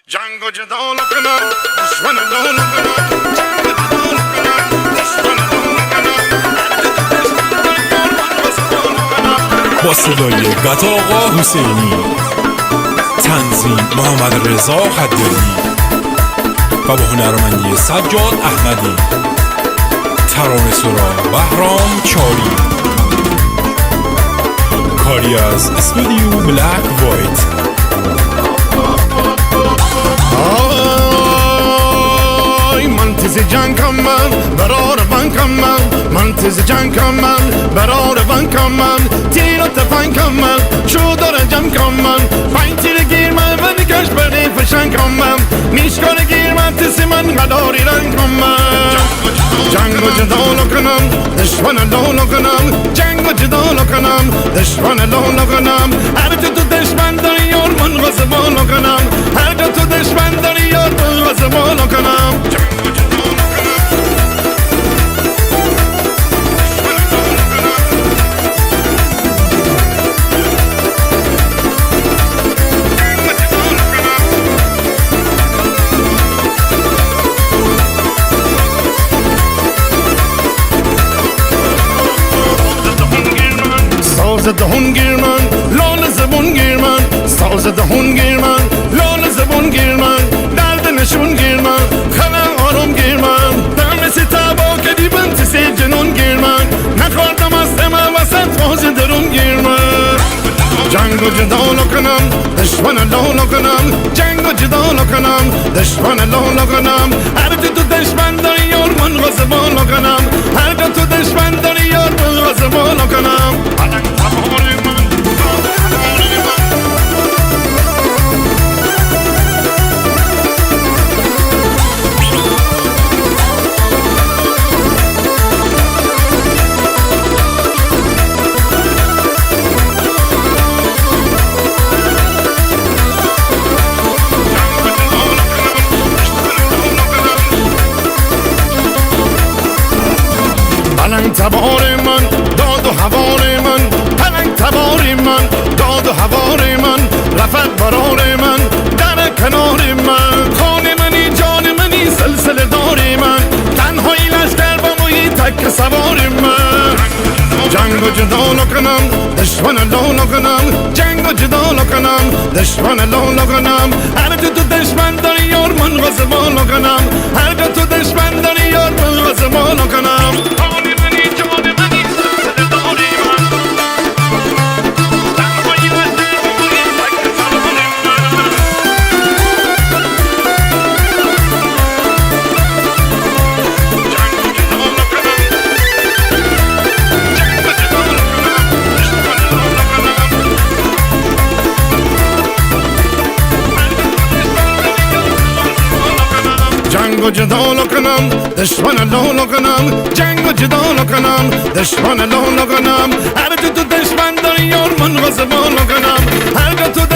جنگ و جدال کنم دشمن لال کنم جنگ و جدال کنم دشمن لال کنم با صدای قطع آقا حسینی، تنظیم محمد رضا خدیوی و با هنرمندی سجاد احمدی، ترانه سرا بهرام چاری، کاری از استودیو بلک وایت. من تیز جنگم من برار بانکم من تیز جنگم من برار بانکم من تیر و تفنگم من شو داره جمکم من پنج تیر گیر من و نگاش بری فشنگم من نیشکار گیر من تیسی من قداری رنگم من جنگ و جدال کنم دشمن لال کنم جنگ و جدال کنم دشمن لال کنم هر جا تو دشمن داری یار من غزبان کنم هر جا تو دشمن داری یار من غزبان کنم ساز دهون گیر من لال زبون گیر من ساز دهون گیر من لال زبون گیر من درد نشون گیر من خلا آروم گیر من دم سی تبا کدی بنت سی جنون گیر من نخوردم از دم وسط فاز درون گیر من جنگ و جدال کنم دشمن لال کنم جنگ و جدال کنم دشمن لال کنم هر جا تو دشمن داری یار من غزبان کنم هر جا تو دشمن داری یار من غزبان کنم پلنگ تبار من داد و هوار من پلنگ تبار من داد و هوار من رفت برار من در کنار من خانه منی جان منی سلسله دار من تنهایی لشکر با موی تک سوار من جنگ و جدال کنم دشمن لال کنم جنگ و جدال کنم دشمن لال کنم هر جا تو دشمن داری یار من غزبان کنم هر جا تو دشمن داری یار من غزبان کنم جنگ و جدال کنم دشمن لال کنم جنگ و جدال کنم دشمن لال کنم هر جا تو دشمن داری یار من غزبان کنم هر جا تو